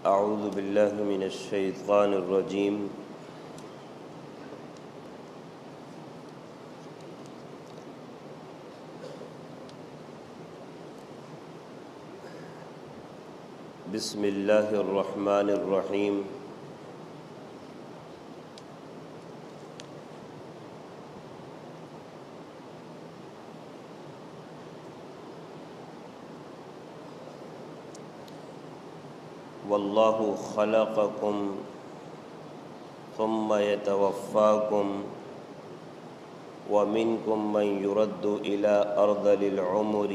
اعوذ باللہ من الشیطان الرجیم بسم اللہ الرحمن الرحیم واللہ خلقکم ثم یتوفاکم ومنکم من يرد الى ارذل العمر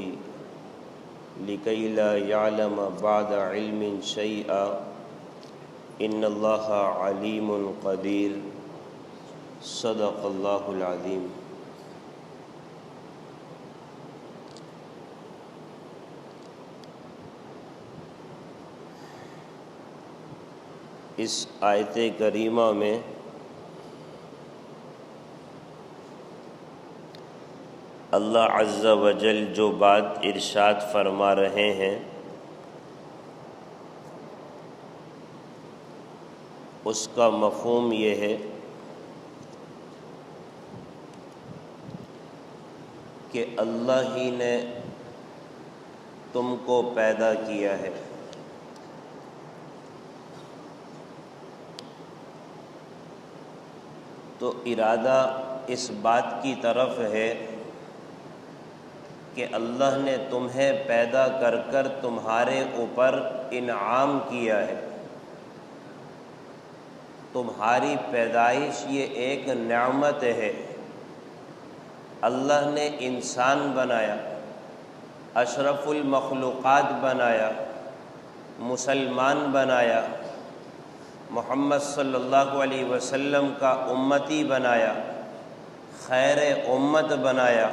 لکی لا یعلم بعد علم شیئا ان اللہ علیم قدیر صدق اللہ العظیم۔ اس آیت کریمہ میں اللہ عز و جل جو بات ارشاد فرما رہے ہیں اس کا مفہوم یہ ہے کہ اللہ ہی نے تم کو پیدا کیا ہے، تو ارادہ اس بات کی طرف ہے کہ اللہ نے تمہیں پیدا کر کر تمہارے اوپر انعام کیا ہے۔ تمہاری پیدائش یہ ایک نعمت ہے۔ اللہ نے انسان بنایا، اشرف المخلوقات بنایا، مسلمان بنایا، محمد صلی اللہ علیہ وسلم کا امتی بنایا، خیر امت بنایا۔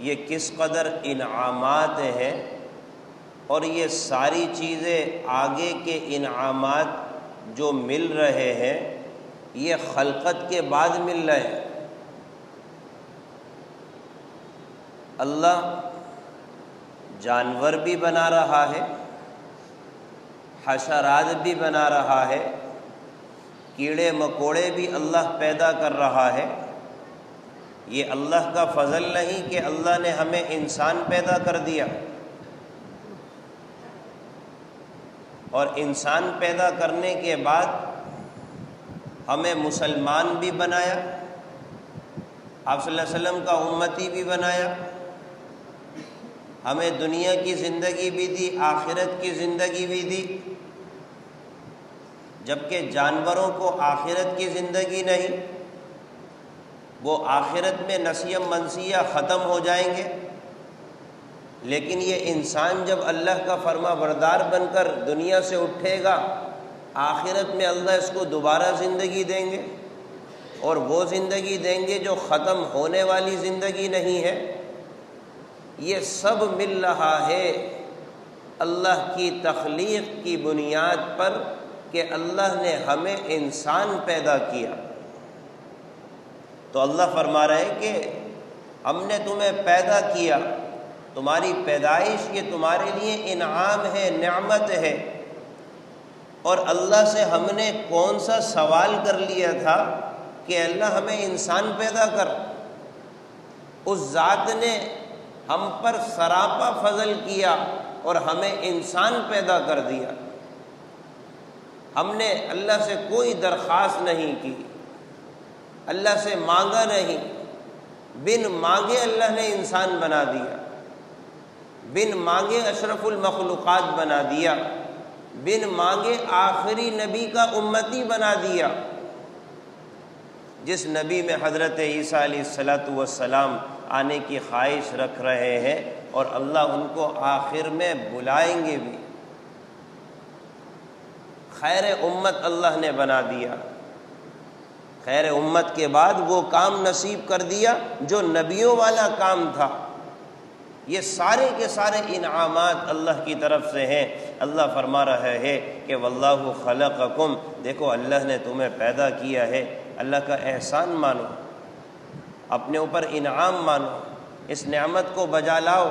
یہ کس قدر انعامات ہیں، اور یہ ساری چیزیں آگے کے انعامات جو مل رہے ہیں یہ خلقت کے بعد مل رہے ہیں۔ اللہ جانور بھی بنا رہا ہے، حشرات بھی بنا رہا ہے، کیڑے مکوڑے بھی اللہ پیدا کر رہا ہے۔ یہ اللہ کا فضل نہیں کہ اللہ نے ہمیں انسان پیدا کر دیا اور انسان پیدا کرنے کے بعد ہمیں مسلمان بھی بنایا، آپ صلی اللہ علیہ وسلم کا امتی بھی بنایا، ہمیں دنیا کی زندگی بھی دی، آخرت کی زندگی بھی دی، جبکہ جانوروں کو آخرت کی زندگی نہیں، وہ آخرت میں نسیہ منسیہ ختم ہو جائیں گے، لیکن یہ انسان جب اللہ کا فرما بردار بن کر دنیا سے اٹھے گا، آخرت میں اللہ اس کو دوبارہ زندگی دیں گے، اور وہ زندگی دیں گے جو ختم ہونے والی زندگی نہیں ہے۔ یہ سب مل رہا ہے اللہ کی تخلیق کی بنیاد پر کہ اللہ نے ہمیں انسان پیدا کیا۔ تو اللہ فرما رہے ہیں کہ ہم نے تمہیں پیدا کیا، تمہاری پیدائش یہ تمہارے لیے انعام ہے، نعمت ہے۔ اور اللہ سے ہم نے کون سا سوال کر لیا تھا کہ اللہ ہمیں انسان پیدا کر؟ اس ذات نے ہم پر سراپا فضل کیا اور ہمیں انسان پیدا کر دیا۔ ہم نے اللہ سے کوئی درخواست نہیں کی، اللہ سے مانگا نہیں، بن مانگے اللہ نے انسان بنا دیا، بن مانگے اشرف المخلوقات بنا دیا، بن مانگے آخری نبی کا امتی بنا دیا، جس نبی میں حضرت عیسیٰ علیہ السلام آنے کی خواہش رکھ رہے ہیں، اور اللہ ان کو آخر میں بلائیں گے بھی۔ خیر امت اللہ نے بنا دیا، خیر امت کے بعد وہ کام نصیب کر دیا جو نبیوں والا کام تھا۔ یہ سارے کے سارے انعامات اللہ کی طرف سے ہیں۔ اللہ فرما رہا ہے کہ واللہ خلقکم، دیکھو اللہ نے تمہیں پیدا کیا ہے، اللہ کا احسان مانو، اپنے اوپر انعام مانو، اس نعمت کو بجا لاؤ،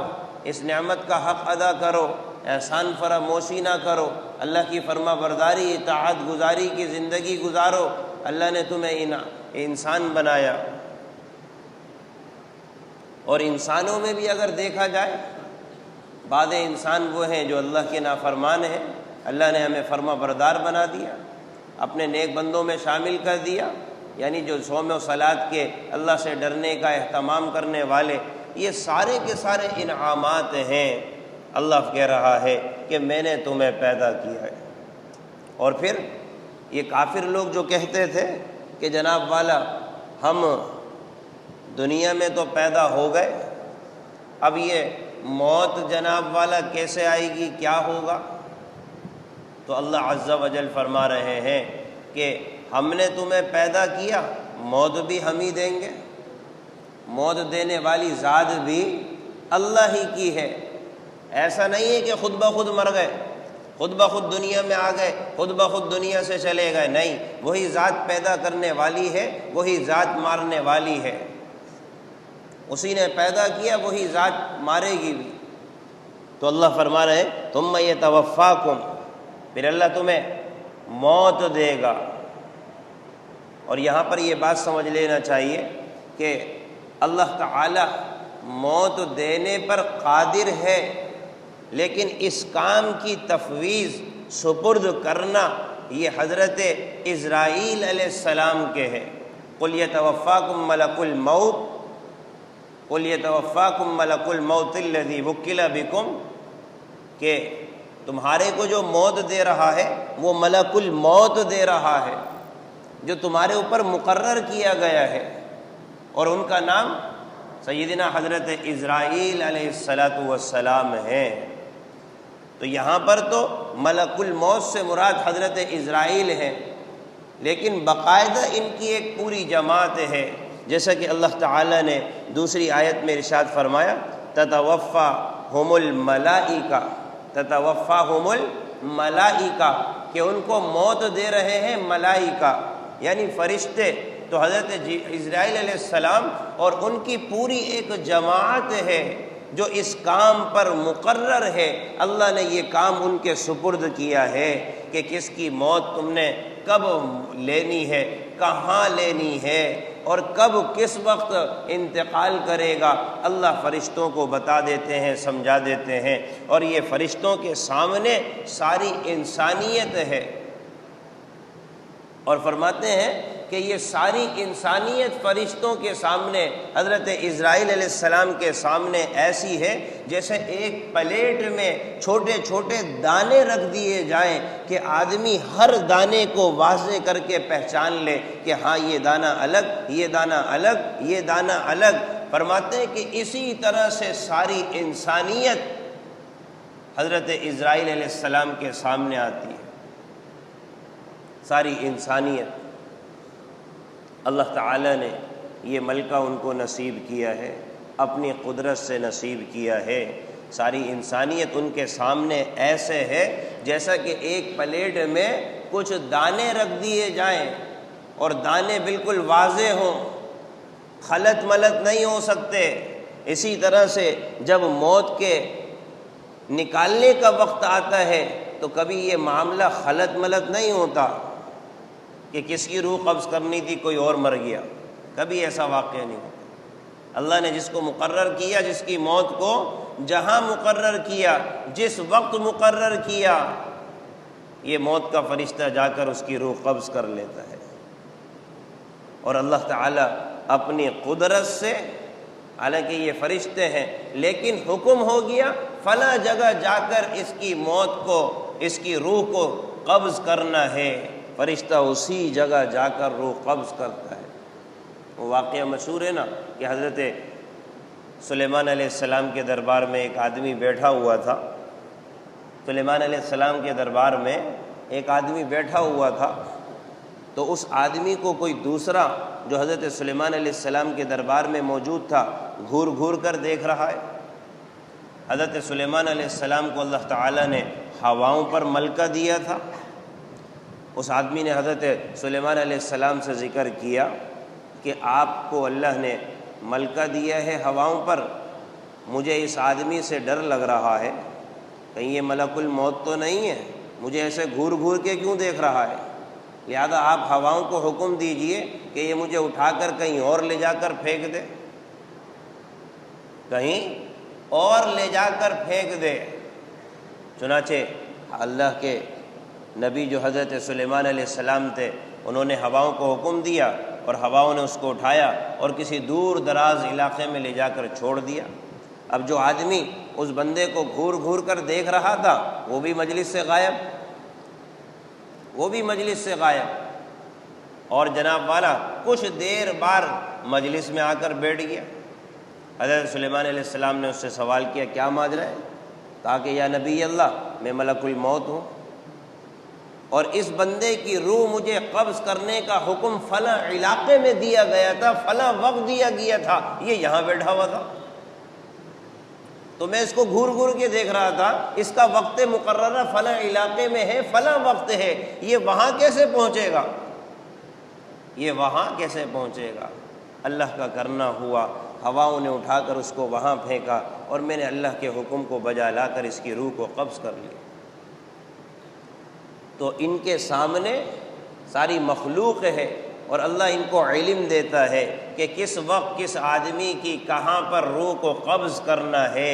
اس نعمت کا حق ادا کرو احسان فراموشی نہ کرو، اللہ کی فرما برداری اطاعت گزاری کی زندگی گزارو۔ اللہ نے تمہیں انسان بنایا، اور انسانوں میں بھی اگر دیکھا جائے بعض انسان وہ ہیں جو اللہ کے نافرمان ہیں، اللہ نے ہمیں فرما بردار بنا دیا، اپنے نیک بندوں میں شامل کر دیا، یعنی جو صوم و صلات کے اللہ سے ڈرنے کا اہتمام کرنے والے، یہ سارے کے سارے انعامات ہیں۔ اللہ کہہ رہا ہے کہ میں نے تمہیں پیدا کیا ہے۔ اور پھر یہ کافر لوگ جو کہتے تھے کہ جناب والا ہم دنیا میں تو پیدا ہو گئے، اب یہ موت جناب والا کیسے آئے گی، کیا ہوگا؟ تو اللہ عز و جل فرما رہے ہیں کہ ہم نے تمہیں پیدا کیا، موت بھی ہم ہی دیں گے، موت دینے والی ذات بھی اللہ ہی کی ہے۔ ایسا نہیں ہے کہ خود بخود مر گئے، خود بخود دنیا میں آ گئے، خود بخود دنیا سے چلے گئے، نہیں، وہی ذات پیدا کرنے والی ہے، وہی ذات مارنے والی ہے، اسی نے پیدا کیا، وہی ذات مارے گی بھی۔ تو اللہ فرما رہے ہیں ثم یتوفاکم، پھر اللہ تمہیں موت دے گا۔ اور یہاں پر یہ بات سمجھ لینا چاہیے کہ اللہ تعالی موت دینے پر قادر ہے، لیکن اس کام کی تفویض سپرد کرنا یہ حضرت اسرائیل علیہ السلام کے ہے۔ قل یتوفاکم ملک الموت، قل یتوفاکم ملک الموت الذی وکل بکم، کہ تمہارے کو جو موت دے رہا ہے وہ ملک الموت دے رہا ہے جو تمہارے اوپر مقرر کیا گیا ہے، اور ان کا نام سیدنا حضرت اسرائیل علیہ السلام ہے۔ تو یہاں پر تو ملک الموت سے مراد حضرت اسرائیل ہے، لیکن باقاعدہ ان کی ایک پوری جماعت ہے، جیسا کہ اللہ تعالی نے دوسری آیت میں ارشاد فرمایا تتوفاہم الملائکہ، تتوفاہم الملائکہ، کہ ان کو موت دے رہے ہیں ملائکہ یعنی فرشتے۔ تو حضرت اسرائیل علیہ السلام اور ان کی پوری ایک جماعت ہے جو اس کام پر مقرر ہے۔ اللہ نے یہ کام ان کے سپرد کیا ہے کہ کس کی موت تم نے کب لینی ہے، کہاں لینی ہے، اور کب کس وقت انتقال کرے گا، اللہ فرشتوں کو بتا دیتے ہیں، سمجھا دیتے ہیں، اور یہ فرشتوں کے سامنے ساری انسانیت ہے۔ اور فرماتے ہیں کہ یہ ساری انسانیت فرشتوں کے سامنے، حضرت اسرائیل علیہ السلام کے سامنے ایسی ہے جیسے ایک پلیٹ میں چھوٹے چھوٹے دانے رکھ دیے جائیں کہ آدمی ہر دانے کو واضح کر کے پہچان لے کہ ہاں یہ دانہ الگ، یہ دانہ الگ، یہ دانہ الگ۔ فرماتے ہیں کہ اسی طرح سے ساری انسانیت حضرت اسرائیل علیہ السلام کے سامنے آتی ہے، ساری انسانیت۔ اللہ تعالی نے یہ ملکہ ان کو نصیب کیا ہے، اپنی قدرت سے نصیب کیا ہے۔ ساری انسانیت ان کے سامنے ایسے ہے جیسا کہ ایک پلیٹ میں کچھ دانے رکھ دیے جائیں اور دانے بالکل واضح ہوں، خلط ملط نہیں ہو سکتے۔ اسی طرح سے جب موت کے نکالنے کا وقت آتا ہے تو کبھی یہ معاملہ خلط ملط نہیں ہوتا کہ کس کی روح قبض کرنی تھی کوئی اور مر گیا، کبھی ایسا واقعہ نہیں ہوتا۔ اللہ نے جس کو مقرر کیا، جس کی موت کو جہاں مقرر کیا، جس وقت مقرر کیا، یہ موت کا فرشتہ جا کر اس کی روح قبض کر لیتا ہے۔ اور اللہ تعالیٰ اپنی قدرت سے، حالانکہ یہ فرشتے ہیں، لیکن حکم ہو گیا فلاں جگہ جا کر اس کی موت کو، اس کی روح کو قبض کرنا ہے، فرشتہ اسی جگہ جا کر روح قبض کرتا ہے۔ وہ واقعہ مشہور ہے نا کہ حضرت سلیمان علیہ السلام کے دربار میں ایک آدمی بیٹھا ہوا تھا۔ سلیمان علیہ السلام کے دربار میں ایک آدمی بیٹھا ہوا تھا، تو اس آدمی کو کوئی دوسرا جو حضرت سلیمان علیہ السلام کے دربار میں موجود تھا گھور گھور کر دیکھ رہا ہے۔ حضرت سلیمان علیہ السلام کو اللہ تعالیٰ نے ہواؤں پر ملکہ دیا تھا۔ اس آدمی نے حضرت سلیمان علیہ السلام سے ذکر کیا کہ آپ کو اللہ نے ملکہ دیا ہے ہواؤں پر، مجھے اس آدمی سے ڈر لگ رہا ہے کہیں یہ ملک الموت تو نہیں ہے، مجھے ایسے گھور گھور کے کیوں دیکھ رہا ہے؟ لہذا آپ ہواؤں کو حکم دیجئے کہ یہ مجھے اٹھا کر کہیں اور لے جا کر پھینک دے، کہیں اور لے جا کر پھینک دے۔ چنانچہ اللہ کے نبی جو حضرت سلیمان علیہ السلام تھے، انہوں نے ہواؤں کو حکم دیا اور ہواؤں نے اس کو اٹھایا اور کسی دور دراز علاقے میں لے جا کر چھوڑ دیا۔ اب جو آدمی اس بندے کو گھور گھور کر دیکھ رہا تھا وہ بھی مجلس سے غائب، وہ بھی مجلس سے غائب، اور جناب والا کچھ دیر بعد مجلس میں آ کر بیٹھ گیا۔ حضرت سلیمان علیہ السلام نے اس سے سوال کیا، کیا ماجرا ہے؟ کہا کہ یا نبی اللہ، میں ملک الموت ہوں اور اس بندے کی روح مجھے قبض کرنے کا حکم فلاں علاقے میں دیا گیا تھا، فلاں وقت دیا گیا تھا، یہ یہاں بیٹھا ہوا تھا، تو میں اس کو گھور گھور کے دیکھ رہا تھا، اس کا وقت مقررہ فلاں علاقے میں ہے، فلاں وقت ہے، یہ وہاں کیسے پہنچے گا؟ یہ وہاں کیسے پہنچے گا؟ اللہ کا کرنا ہوا، ہواؤں نے اٹھا کر اس کو وہاں پھینکا اور میں نے اللہ کے حکم کو بجا لا کر اس کی روح کو قبض کر لیا۔ تو ان کے سامنے ساری مخلوق ہے اور اللہ ان کو علم دیتا ہے کہ کس وقت کس آدمی کی کہاں پر روح کو قبض کرنا ہے،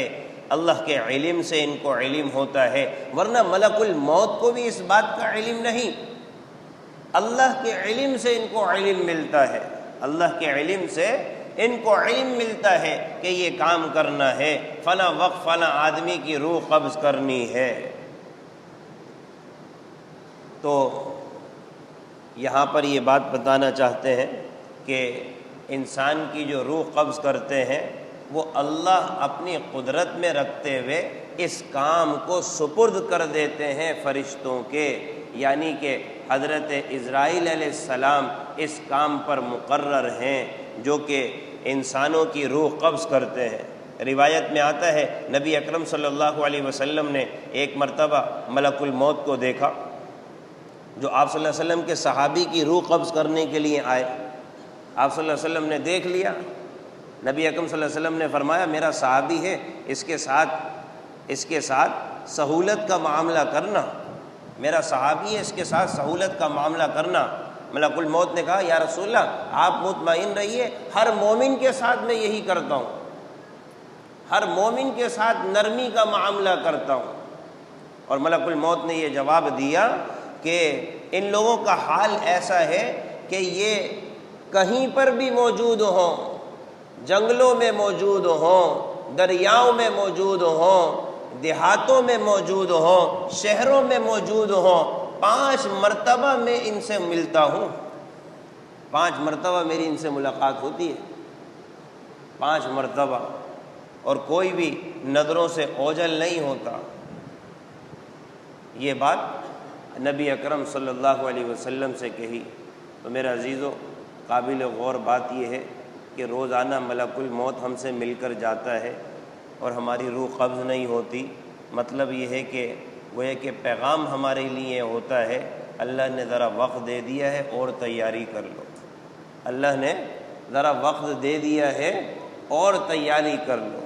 اللہ کے علم سے ان کو علم ہوتا ہے، ورنہ ملک الموت کو بھی اس بات کا علم نہیں، اللہ کے علم سے ان کو علم ملتا ہے، اللہ کے علم سے ان کو علم ملتا ہے کہ یہ کام کرنا ہے، فلاں وقت فلاں آدمی کی روح قبض کرنی ہے۔ تو یہاں پر یہ بات بتانا چاہتے ہیں کہ انسان کی جو روح قبض کرتے ہیں وہ اللہ اپنی قدرت میں رکھتے ہوئے اس کام کو سپرد کر دیتے ہیں فرشتوں کے، یعنی کہ حضرت عزرائیل علیہ السلام اس کام پر مقرر ہیں جو کہ انسانوں کی روح قبض کرتے ہیں۔ روایت میں آتا ہے نبی اکرم صلی اللہ علیہ وسلم نے ایک مرتبہ ملک الموت کو دیکھا جو آپ صلی اللہ علیہ وسلم کے صحابی کی روح قبض کرنے کے لیے آئے۔ آپ صلی اللہ علیہ وسلم نے دیکھ لیا، نبی اکرم صلی اللہ علیہ وسلم نے فرمایا میرا صحابی ہے، اس کے ساتھ سہولت کا معاملہ کرنا، میرا صحابی ہے، اس کے ساتھ سہولت کا معاملہ کرنا۔ ملک الموت نے کہا یا رسول اللہ آپ مطمئن رہیے، ہر مومن کے ساتھ میں یہی کرتا ہوں، ہر مومن کے ساتھ نرمی کا معاملہ کرتا ہوں۔ اور ملک الموت نے یہ جواب دیا کہ ان لوگوں کا حال ایسا ہے کہ یہ کہیں پر بھی موجود ہوں، جنگلوں میں موجود ہوں، دریاؤں میں موجود ہوں، دیہاتوں میں موجود ہوں، شہروں میں موجود ہوں، 5 مرتبہ میں ان سے ملتا ہوں، 5 مرتبہ میری ان سے ملاقات ہوتی ہے، 5 مرتبہ، اور کوئی بھی نظروں سے اوجھل نہیں ہوتا۔ یہ بات نبی اکرم صلی اللہ علیہ وسلم سے کہی۔ تو میرے عزیزو، قابل غور بات یہ ہے کہ روزانہ ملک الموت ہم سے مل کر جاتا ہے اور ہماری روح قبض نہیں ہوتی۔ مطلب یہ ہے کہ گویا کہ پیغام ہمارے لیے ہوتا ہے اللہ نے ذرا وقت دے دیا ہے اور تیاری کر لو، اللہ نے ذرا وقت دے دیا ہے اور تیاری کر لو۔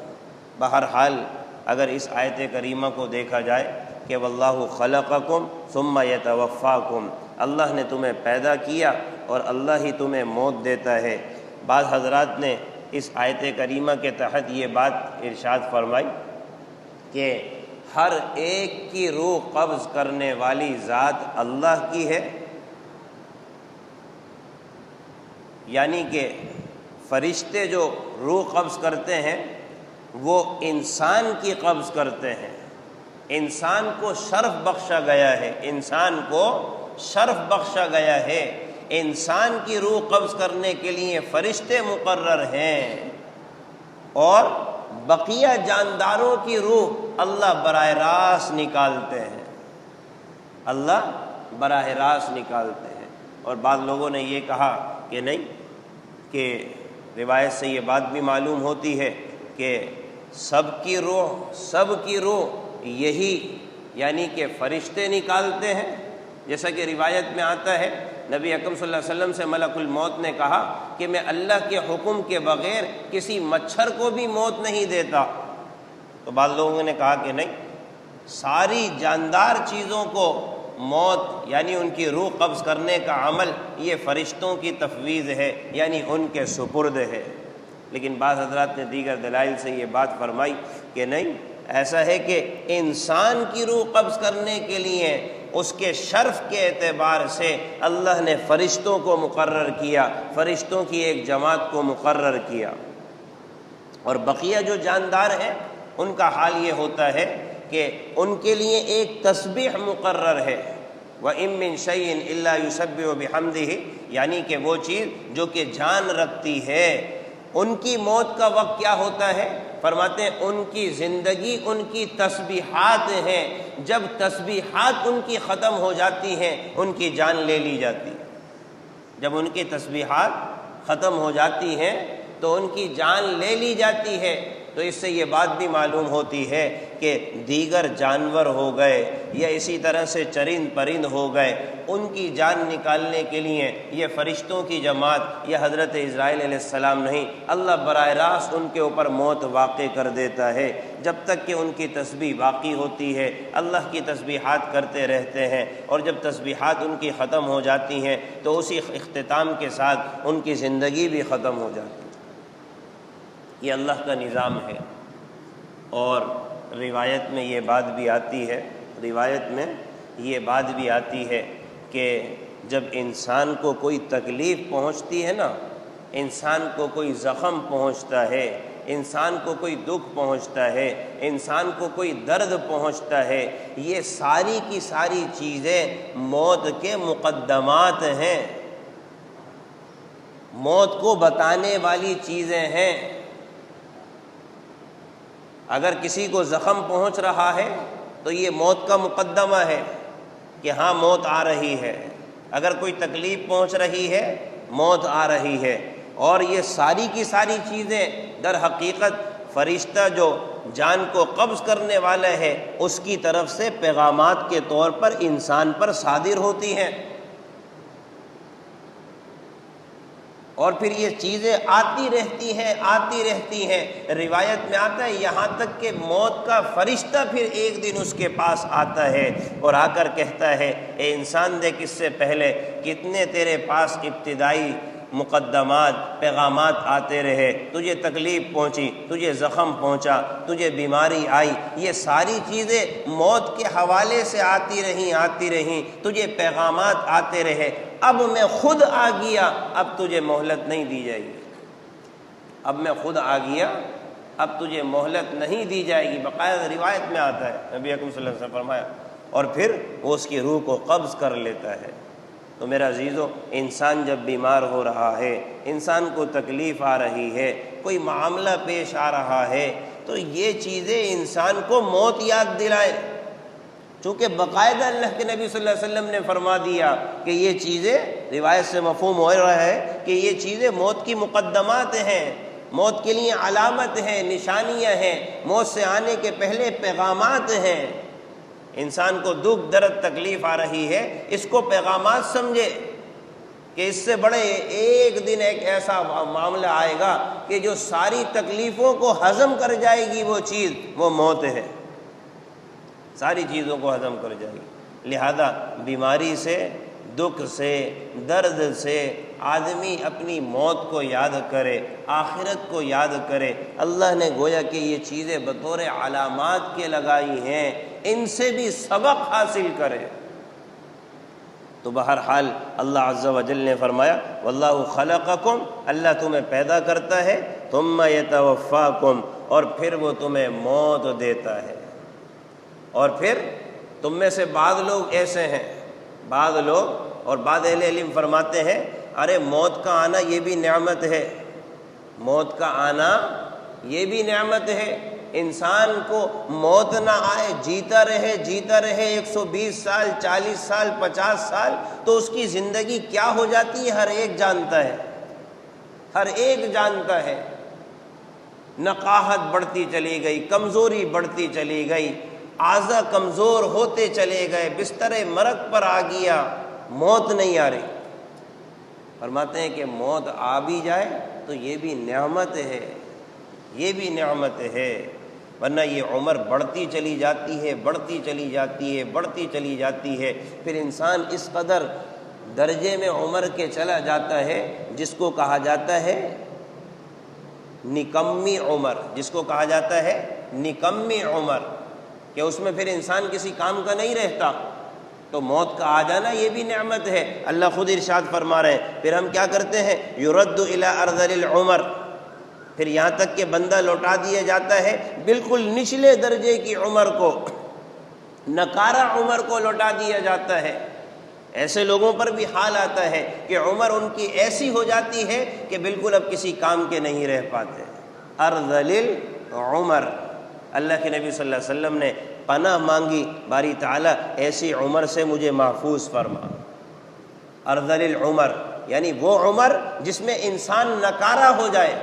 بہرحال اگر اس آیت کریمہ کو دیکھا جائے کہ واللہ خلقکم ثم یتوفاکم، اللہ نے تمہیں پیدا کیا اور اللہ ہی تمہیں موت دیتا ہے۔ بعض حضرات نے اس آیت کریمہ کے تحت یہ بات ارشاد فرمائی کہ ہر ایک کی روح قبض کرنے والی ذات اللہ کی ہے، یعنی کہ فرشتے جو روح قبض کرتے ہیں وہ انسان کی قبض کرتے ہیں، انسان کو شرف بخشا گیا ہے، انسان کو شرف بخشا گیا ہے، انسان کی روح قبض کرنے کے لیے فرشتے مقرر ہیں، اور بقیہ جانداروں کی روح اللہ براہ راست نکالتے ہیں، اللہ براہ راست نکالتے ہیں۔ اور بعض لوگوں نے یہ کہا کہ نہیں، کہ روایت سے یہ بات بھی معلوم ہوتی ہے کہ سب کی روح یہی یعنی کہ فرشتے نکالتے ہیں، جیسا کہ روایت میں آتا ہے نبی اکرم صلی اللہ علیہ وسلم سے ملک الموت نے کہا کہ میں اللہ کے حکم کے بغیر کسی مچھر کو بھی موت نہیں دیتا۔ تو بعض لوگوں نے کہا کہ نہیں، ساری جاندار چیزوں کو موت یعنی ان کی روح قبض کرنے کا عمل یہ فرشتوں کی تفویض ہے، یعنی ان کے سپرد ہے۔ لیکن بعض حضرات نے دیگر دلائل سے یہ بات فرمائی کہ نہیں، ایسا ہے کہ انسان کی روح قبض کرنے کے لیے اس کے شرف کے اعتبار سے اللہ نے فرشتوں کو مقرر کیا، فرشتوں کی ایک جماعت کو مقرر کیا، اور بقیہ جو جاندار ہیں ان کا حال یہ ہوتا ہے کہ ان کے لیے ایک تسبیح مقرر ہے، وَإِن مِّن شَيْءٍ إِلَّا يُسَبِّحُ بِحَمْدِهِ، یعنی کہ وہ چیز جو کہ جان رکھتی ہے، ان کی موت کا وقت کیا ہوتا ہے؟ فرماتے ہیں ان کی زندگی ان کی تسبیحات ہیں، جب تسبیحات ان کی ختم ہو جاتی ہیں ان کی جان لے لی جاتی ہے۔ جب ان کی تسبیحات ختم ہو جاتی ہیں تو ان کی جان لے لی جاتی ہے۔ تو اس سے یہ بات بھی معلوم ہوتی ہے کہ دیگر جانور ہو گئے یا اسی طرح سے چرند پرند ہو گئے، ان کی جان نکالنے کے لیے یہ فرشتوں کی جماعت یا حضرت اسرائیل علیہ السلام نہیں، اللہ براہ راست ان کے اوپر موت واقع کر دیتا ہے۔ جب تک کہ ان کی تسبیح باقی ہوتی ہے اللہ کی تسبیحات کرتے رہتے ہیں، اور جب تسبیحات ان کی ختم ہو جاتی ہیں تو اسی اختتام کے ساتھ ان کی زندگی بھی ختم ہو جاتی ہے۔ یہ اللہ کا نظام ہے۔ اور روایت میں یہ بات بھی آتی ہے، روایت میں یہ بات بھی آتی ہے کہ جب انسان کو کوئی تکلیف پہنچتی ہے نا، انسان کو کوئی زخم پہنچتا ہے، انسان کو کوئی دکھ پہنچتا ہے، انسان کو کوئی درد پہنچتا ہے، یہ ساری کی ساری چیزیں موت کے مقدمات ہیں، موت کو بتانے والی چیزیں ہیں۔ اگر کسی کو زخم پہنچ رہا ہے تو یہ موت کا مقدمہ ہے کہ ہاں موت آ رہی ہے، اگر کوئی تکلیف پہنچ رہی ہے موت آ رہی ہے۔ اور یہ ساری کی ساری چیزیں در حقیقت فرشتہ جو جان کو قبض کرنے والا ہے اس کی طرف سے پیغامات کے طور پر انسان پر صادر ہوتی ہیں، اور پھر یہ چیزیں آتی رہتی ہیں۔ روایت میں آتا ہے یہاں تک کہ موت کا فرشتہ پھر ایک دن اس کے پاس آتا ہے اور آ کر کہتا ہے اے انسان دیکھ اس سے پہلے کتنے تیرے پاس ابتدائی مقدمات پیغامات آتے رہے، تجھے تکلیف پہنچی، تجھے زخم پہنچا، تجھے بیماری آئی، یہ ساری چیزیں موت کے حوالے سے آتی رہیں، تجھے پیغامات آتے رہے، اب میں خود آ گیا، اب تجھے مہلت نہیں دی جائے گی، اب میں خود آ گیا، اب تجھے مہلت نہیں دی جائے گی۔ باقاعدہ روایت میں آتا ہے، نبی اکرم صلی اللہ علیہ وسلم فرمایا، اور پھر وہ اس کی روح کو قبض کر لیتا ہے۔ تو میرا عزیزو، انسان جب بیمار ہو رہا ہے، انسان کو تکلیف آ رہی ہے، کوئی معاملہ پیش آ رہا ہے، تو یہ چیزیں انسان کو موت یاد دلائیں، چونکہ باقاعدہ اللہ کے نبی صلی اللہ علیہ وسلم نے فرما دیا کہ یہ چیزیں، روایت سے مفہوم ہو رہا ہے کہ یہ چیزیں موت کی مقدمات ہیں، موت کے لیے علامت ہیں، نشانیاں ہیں، موت سے آنے کے پہلے پیغامات ہیں۔ انسان کو دکھ درد تکلیف آ رہی ہے، اس کو پیغامات سمجھے کہ اس سے بڑے ایک دن ایک ایسا معاملہ آئے گا کہ جو ساری تکلیفوں کو ہضم کر جائے گی، وہ چیز وہ موت ہے، ساری چیزوں کو ہضم کر جائے گی۔ لہذا بیماری سے، دکھ سے، درد سے آدمی اپنی موت کو یاد کرے، آخرت کو یاد کرے۔ اللہ نے گویا کہ یہ چیزیں بطور علامات کے لگائی ہیں، ان سے بھی سبق حاصل کرے۔ تو بہرحال اللہ عز و جل نے فرمایا واللہ خلقکم، اللہ تمہیں پیدا کرتا ہے، ثم یتوفاکم، اور پھر وہ تمہیں موت دیتا ہے۔ اور پھر تم میں سے بعض لوگ ایسے ہیں، بعض لوگ اور بعض اہل علم فرماتے ہیں ارے موت کا آنا یہ بھی نعمت ہے، موت کا آنا یہ بھی نعمت ہے، انسان کو موت نہ آئے، جیتا رہے 120 سال 40 سال 50 سال، تو اس کی زندگی کیا ہو جاتی ہے ہر ایک جانتا ہے، ہر ایک جانتا ہے۔ نقاہت بڑھتی چلی گئی، کمزوری بڑھتی چلی گئی، اعضاء کمزور ہوتے چلے گئے، بستر مرگ پر آ گیا، موت نہیں آ رہی۔ فرماتے ہیں کہ موت آ بھی جائے تو یہ بھی نعمت ہے، یہ بھی نعمت ہے۔ ورنہ یہ عمر بڑھتی چلی جاتی ہے، بڑھتی چلی جاتی ہے، بڑھتی چلی جاتی ہے، پھر انسان اس قدر درجے میں عمر کے چلا جاتا ہے جس کو کہا جاتا ہے نکمی عمر، جس کو کہا جاتا ہے نکمی عمر، کہ اس میں پھر انسان کسی کام کا نہیں رہتا۔ تو موت کا آ جانا یہ بھی نعمت ہے، اللہ خود ارشاد فرما رہے ہیں۔ پھر ہم کیا کرتے ہیں؟ یرد الی ارذل العمر، پھر یہاں تک کہ بندہ لوٹا دیا جاتا ہے بالکل نچلے درجے کی عمر کو، نکارہ عمر کو لوٹا دیا جاتا ہے۔ ایسے لوگوں پر بھی حال آتا ہے کہ عمر ان کی ایسی ہو جاتی ہے کہ بالکل اب کسی کام کے نہیں رہ پاتے۔ ارذل العمر، اللہ کے نبی صلی اللہ علیہ وسلم نے پناہ مانگی، باری تعالیٰ ایسی عمر سے مجھے محفوظ فرما۔ ارذل العمر یعنی وہ عمر جس میں انسان نکارہ ہو جائے۔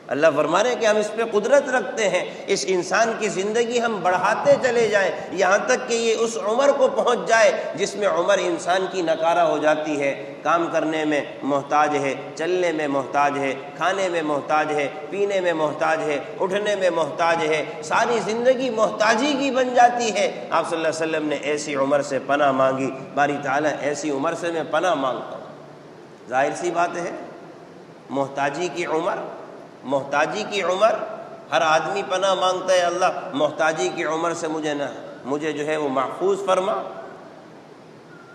اللہ فرما رہے ہیں کہ ہم اس پہ قدرت رکھتے ہیں، اس انسان کی زندگی ہم بڑھاتے چلے جائیں یہاں تک کہ یہ اس عمر کو پہنچ جائے جس میں عمر انسان کی نکارہ ہو جاتی ہے، کام کرنے میں محتاج ہے، چلنے میں محتاج ہے، کھانے میں محتاج ہے، پینے میں محتاج ہے، اٹھنے میں محتاج ہے، ساری زندگی محتاجی کی بن جاتی ہے۔ آپ صلی اللہ علیہ وسلم نے ایسی عمر سے پناہ مانگی، باری تعالیٰ ایسی عمر سے میں پناہ مانگتا ہوں۔ ظاہر سی بات ہے، محتاجی کی عمر، محتاجی کی عمر، ہر آدمی پناہ مانگتا ہے اللہ محتاجی کی عمر سے مجھے جو ہے وہ محفوظ فرما۔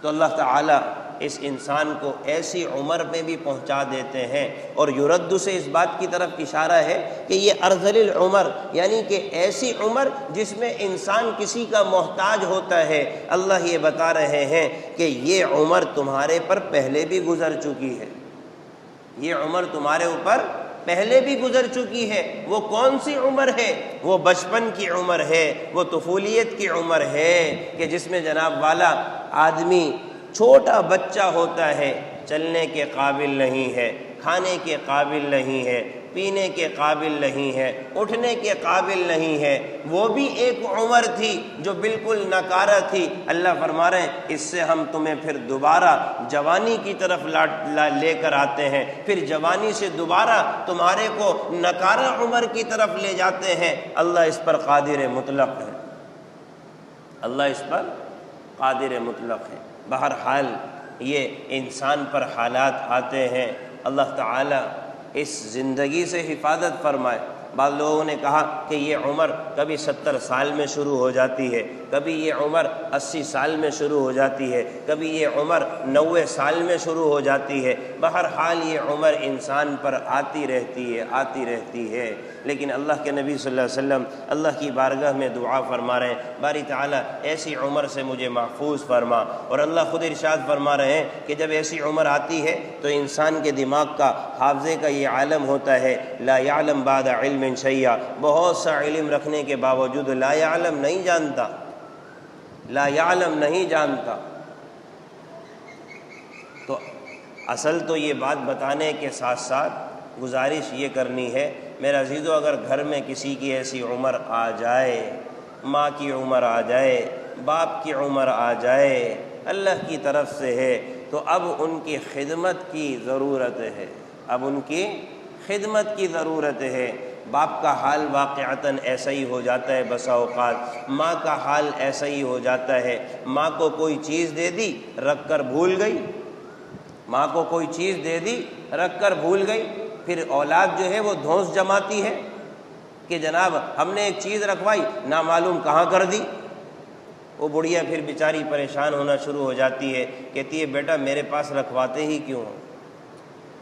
تو اللہ تعالیٰ اس انسان کو ایسی عمر میں بھی پہنچا دیتے ہیں، اور یرد سے اس بات کی طرف اشارہ ہے کہ یہ ارذل العمر یعنی کہ ایسی عمر جس میں انسان کسی کا محتاج ہوتا ہے۔ اللہ یہ بتا رہے ہیں کہ یہ عمر تمہارے پر پہلے بھی گزر چکی ہے، یہ عمر تمہارے اوپر پہلے بھی گزر چکی ہے۔ وہ کون سی عمر ہے؟ وہ بچپن کی عمر ہے، وہ طفولیت کی عمر ہے کہ جس میں جناب والا آدمی چھوٹا بچہ ہوتا ہے، چلنے کے قابل نہیں ہے، کھانے کے قابل نہیں ہے، پینے کے قابل نہیں ہے، اٹھنے کے قابل نہیں ہے۔ وہ بھی ایک عمر تھی جو بالکل نکارہ تھی۔ اللہ فرما رہے ہیں اس سے ہم تمہیں پھر دوبارہ جوانی کی طرف لے کر آتے ہیں، پھر جوانی سے دوبارہ تمہارے کو نکارہ عمر کی طرف لے جاتے ہیں۔ اللہ اس پر قادر مطلق ہے، اللہ اس پر قادر مطلق ہے۔ بہرحال یہ انسان پر حالات آتے ہیں، اللہ تعالی اس زندگی سے حفاظت فرمائے۔ بعض لوگوں نے کہا کہ یہ عمر کبھی 70 سال میں شروع ہو جاتی ہے، کبھی یہ عمر 80 سال میں شروع ہو جاتی ہے، کبھی یہ عمر 90 سال میں شروع ہو جاتی ہے۔ بہرحال یہ عمر انسان پر آتی رہتی ہے، آتی رہتی ہے۔ لیکن اللہ کے نبی صلی اللہ علیہ وسلم اللہ کی بارگاہ میں دعا فرما رہے ہیں، باری تعالیٰ ایسی عمر سے مجھے محفوظ فرما۔ اور اللہ خود ارشاد فرما رہے ہیں کہ جب ایسی عمر آتی ہے تو انسان کے دماغ کا، حافظے کا یہ عالم ہوتا ہے، لا یعلم بعد علم شیئا، بہت سا علم رکھنے کے باوجود لا یعلم نہیں جانتا، لا یعلم نہیں جانتا۔ تو اصل تو یہ بات بتانے کے ساتھ ساتھ گزارش یہ کرنی ہے میرے عزیزو، اگر گھر میں کسی کی ایسی عمر آ جائے، ماں کی عمر آ جائے، باپ کی عمر آ جائے، اللہ کی طرف سے ہے، تو اب ان کی خدمت کی ضرورت ہے، اب ان کی خدمت کی ضرورت ہے۔ باپ کا حال واقعتاً ایسا ہی ہو جاتا ہے بسا اوقات، ماں کا حال ایسا ہی ہو جاتا ہے۔ ماں کو کوئی چیز دے دی، رکھ کر بھول گئی، ماں کو کوئی چیز دے دی، رکھ کر بھول گئی، پھر اولاد جو ہے وہ دھونس جماتی ہے کہ جناب ہم نے ایک چیز رکھوائی، نامعلوم کہاں کر دی۔ وہ بڑھیا پھر بیچاری پریشان ہونا شروع ہو جاتی ہے، کہتی ہے بیٹا میرے پاس رکھواتے ہی کیوں ہو،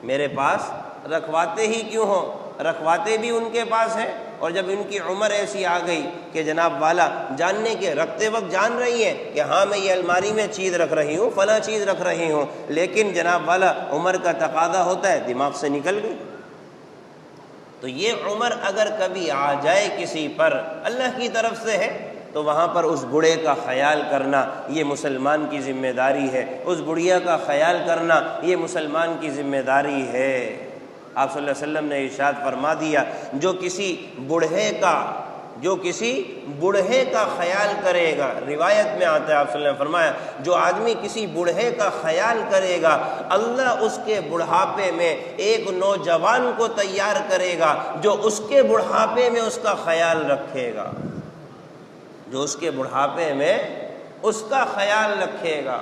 میرے پاس رکھواتے ہی کیوں ہو۔ رکھواتے بھی ان کے پاس ہیں، اور جب ان کی عمر ایسی آ گئی کہ جناب والا جاننے کے رکھتے وقت جان رہی ہے کہ ہاں میں یہ الماری میں چیز رکھ رہی ہوں، فلاں چیز رکھ رہی ہوں، لیکن جناب والا عمر کا تقاضا ہوتا ہے، دماغ سے نکل گئی۔ تو یہ عمر اگر کبھی آ جائے کسی پر، اللہ کی طرف سے ہے، تو وہاں پر اس بوڑھے کا خیال کرنا یہ مسلمان کی ذمہ داری ہے، اس بڑھیا کا خیال کرنا یہ مسلمان کی ذمہ داری ہے۔ آپ صلی اللہ علیہ وسلم نے ارشاد فرما دیا، جو کسی بوڑھے کا جو کسی بوڑھے کا خیال کرے گا، روایت میں آتا ہے آپ صلی اللہ علیہ وسلم نے فرمایا جو آدمی کسی بوڑھے کا خیال کرے گا اللہ اس کے بڑھاپے میں ایک نوجوان کو تیار کرے گا جو اس کے بڑھاپے میں اس کا خیال رکھے گا، جو اس کے بڑھاپے میں اس کا خیال رکھے گا۔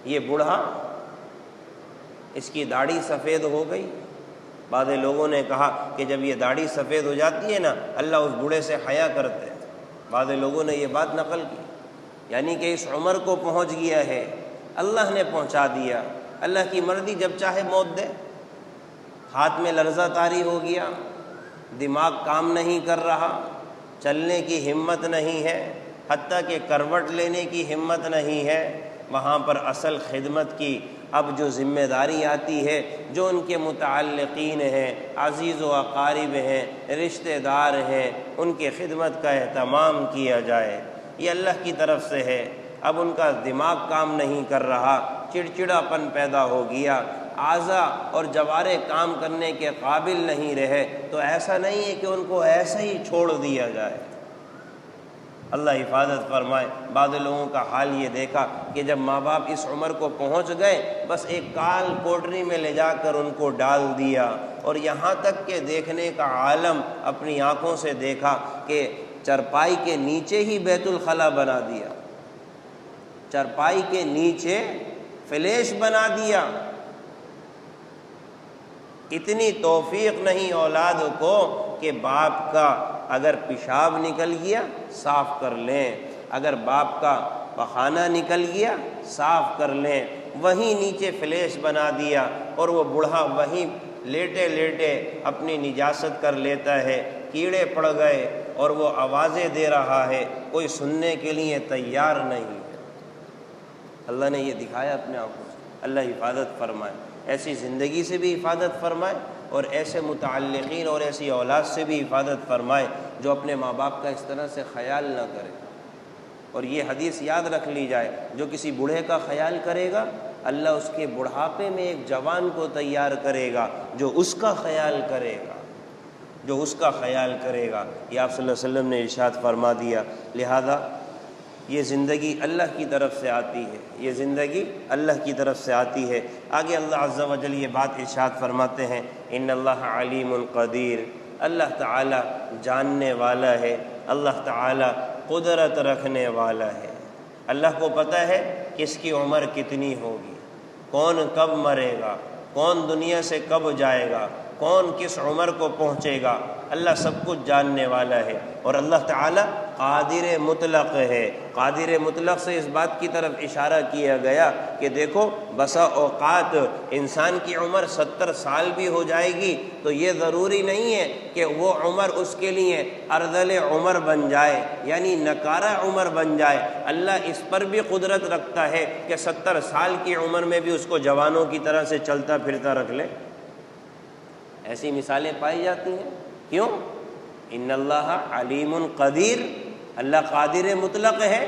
یہ بوڑھا، اس کی داڑھی سفید ہو گئی، بعض لوگوں نے کہا کہ جب یہ داڑھی سفید ہو جاتی ہے نا اللہ اس بوڑھے سے حیا کرتے ہیں، بعض لوگوں نے یہ بات نقل کی، یعنی کہ اس عمر کو پہنچ گیا ہے، اللہ نے پہنچا دیا، اللہ کی مرضی جب چاہے موت دے، ہاتھ میں لرزہ طاری ہو گیا، دماغ کام نہیں کر رہا، چلنے کی ہمت نہیں ہے، حتیٰ کہ کروٹ لینے کی ہمت نہیں ہے، وہاں پر اصل خدمت کی اب جو ذمہ داری آتی ہے، جو ان کے متعلقین ہیں، عزیز و اقارب ہیں، رشتہ دار ہیں، ان کی خدمت کا اہتمام کیا جائے، یہ اللہ کی طرف سے ہے۔ اب ان کا دماغ کام نہیں کر رہا، چڑچڑاپن پیدا ہو گیا، اعضاء اور جوارے کام کرنے کے قابل نہیں رہے، تو ایسا نہیں ہے کہ ان کو ایسا ہی چھوڑ دیا جائے، اللہ حفاظت فرمائے۔ بعض لوگوں کا حال یہ دیکھا کہ جب ماں باپ اس عمر کو پہنچ گئے بس ایک کال کوٹری میں لے جا کر ان کو ڈال دیا، اور یہاں تک کہ دیکھنے کا عالم اپنی آنکھوں سے دیکھا کہ چرپائی کے نیچے ہی بیت الخلا بنا دیا، چرپائی کے نیچے فلیش بنا دیا۔ اتنی توفیق نہیں اولاد کو کہ باپ کا اگر پیشاب نکل گیا صاف کر لیں، اگر باپ کا پخانہ نکل گیا صاف کر لیں، وہیں نیچے فلیش بنا دیا، اور وہ بوڑھا وہیں لیٹے لیٹے اپنی نجاست کر لیتا ہے، کیڑے پڑ گئے اور وہ آوازیں دے رہا ہے، کوئی سننے کے لیے تیار نہیں ہے۔ اللہ نے یہ دکھایا اپنے آنکھوں سے، اللہ حفاظت فرمائے، ایسی زندگی سے بھی حفاظت فرمائے اور ایسے متعلقین اور ایسی اولاد سے بھی حفاظت فرمائے جو اپنے ماں باپ کا اس طرح سے خیال نہ کرے۔ اور یہ حدیث یاد رکھ لی جائے، جو کسی بوڑھے کا خیال کرے گا اللہ اس کے بڑھاپے میں ایک جوان کو تیار کرے گا جو اس کا خیال کرے گا، جو اس کا خیال کرے گا، یہ آپ صلی اللہ علیہ وسلم نے ارشاد فرما دیا۔ لہذا یہ زندگی اللہ کی طرف سے آتی ہے، یہ زندگی اللہ کی طرف سے آتی ہے۔ آگے اللہ عز و جل یہ بات ارشاد فرماتے ہیں، ان اللہ علیم قدیر، اللہ تعالی جاننے والا ہے، اللہ تعالی قدرت رکھنے والا ہے۔ اللہ کو پتہ ہے کس کی عمر کتنی ہوگی، کون کب مرے گا، کون دنیا سے کب جائے گا، کون کس عمر کو پہنچے گا، اللہ سب کچھ جاننے والا ہے۔ اور اللہ تعالی قادر مطلق ہے۔ قادر مطلق سے اس بات کی طرف اشارہ کیا گیا کہ دیکھو بسا اوقات انسان کی عمر 70 سال بھی ہو جائے گی تو یہ ضروری نہیں ہے کہ وہ عمر اس کے لیے ارذل عمر بن جائے، یعنی نکارہ عمر بن جائے۔ اللہ اس پر بھی قدرت رکھتا ہے کہ 70 سال کی عمر میں بھی اس کو جوانوں کی طرح سے چلتا پھرتا رکھ لے۔ ایسی مثالیں پائی جاتی ہیں۔ کیوں؟ ان اللہ علیم قدیر، اللہ قادر مطلق ہے،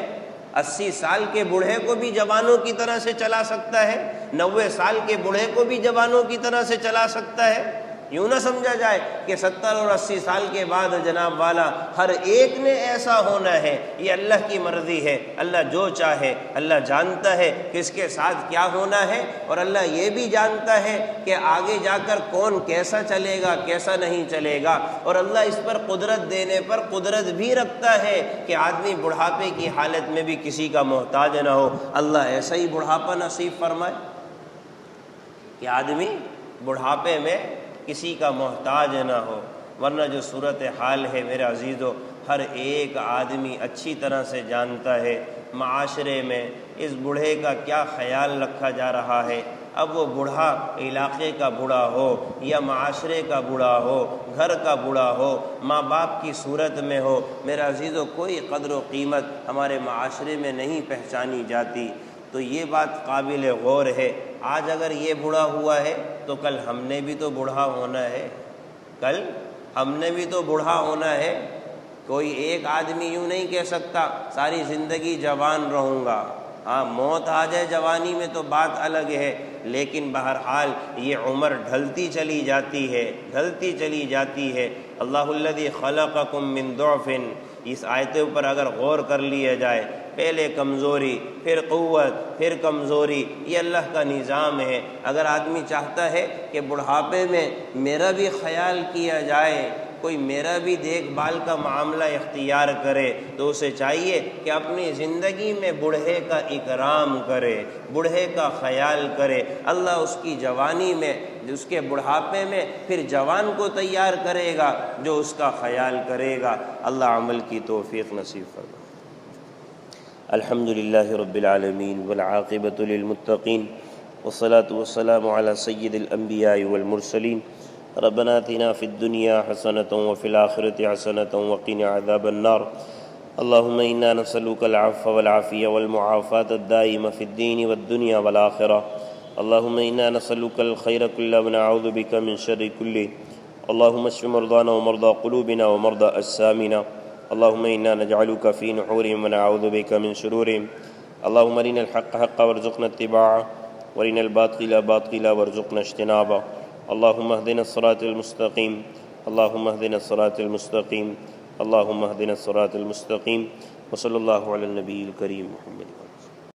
80 سال کے بوڑھے کو بھی جوانوں کی طرح سے چلا سکتا ہے، 90 سال کے بوڑھے کو بھی جوانوں کی طرح سے چلا سکتا ہے۔ یوں نہ سمجھا جائے کہ 70 اور 80 سال کے بعد جناب والا ہر ایک نے ایسا ہونا ہے، یہ اللہ کی مرضی ہے، اللہ جو چاہے، اللہ جانتا ہے کس کے ساتھ کیا ہونا ہے، اور اللہ یہ بھی جانتا ہے کہ آگے جا کر کون کیسا چلے گا کیسا نہیں چلے گا، اور اللہ اس پر قدرت دینے پر قدرت بھی رکھتا ہے کہ آدمی بڑھاپے کی حالت میں بھی کسی کا محتاج نہ ہو۔ اللہ ایسا ہی بڑھاپا نصیب فرمائے کہ آدمی بڑھاپے میں کسی کا محتاج نہ ہو، ورنہ جو صورتحال ہے میرے عزیزو، ہر ایک آدمی اچھی طرح سے جانتا ہے معاشرے میں اس بوڑھے کا کیا خیال رکھا جا رہا ہے۔ اب وہ بوڑھا علاقے کا بوڑھا ہو یا معاشرے کا بوڑھا ہو، گھر کا بوڑھا ہو، ماں باپ کی صورت میں ہو، میرے عزیزو کوئی قدر و قیمت ہمارے معاشرے میں نہیں پہچانی جاتی۔ تو یہ بات قابل غور ہے، آج اگر یہ بوڑھا ہوا ہے تو کل ہم نے بھی تو بوڑھا ہونا ہے، کل ہم نے بھی تو بوڑھا ہونا ہے۔ کوئی ایک آدمی یوں نہیں کہہ سکتا ساری زندگی جوان رہوں گا، ہاں موت آ جائے جوانی میں تو بات الگ ہے، لیکن بہرحال یہ عمر ڈھلتی چلی جاتی ہے، ڈھلتی چلی جاتی ہے۔ اللہ الذی خلقکم من ضعف، اس آیتوں پر اگر غور کر لیا جائے، پہلے کمزوری پھر قوت پھر کمزوری، یہ اللہ کا نظام ہے۔ اگر آدمی چاہتا ہے کہ بڑھاپے میں میرا بھی خیال کیا جائے، کوئی میرا بھی دیکھ بھال کا معاملہ اختیار کرے، تو اسے چاہیے کہ اپنی زندگی میں بوڑھے کا اکرام کرے، بوڑھے کا خیال کرے۔ اللہ اس کی جوانی میں، اس کے بڑھاپے میں پھر جوان کو تیار کرے گا جو اس کا خیال کرے گا۔ اللہ عمل کی توفیق نصیب فرمائے۔ الحمد للہ رب العالمین والعاقبۃ للمتقین والصلاة والسلام علی سید الانبیاء والمرسلین۔ ربنا آتنا فی الدنیا حسنۃ وفی الآخرۃ حسنۃ وقنا عذاب النار۔ اللہم انا نسألک العفو والعافیہ والمعافاة الدائمة فی الدین والدنیا والآخرہ۔ اللہم انا نسألک الخیر کلہ ونعوذ بک من شر کلہ۔ اللہم اشف مرضانا ومرضى قلوبنا ومرضى اجسامنا۔ اللہم انا نجعلک فی نحورہم ونعوذ بک من شرورہم۔ اللہم ارنا الحق حقا وارزقنا اتباعہ وارنا الباطل باطلا وارزقنا اجتنابہ۔ اللہم اہدنا الصراط المستقیم، اللہم اہدنا الصراط المستقیم، اللہم اہدنا الصراط المستقیم۔ وصلی اللہ علی النبی الکریم محمد۔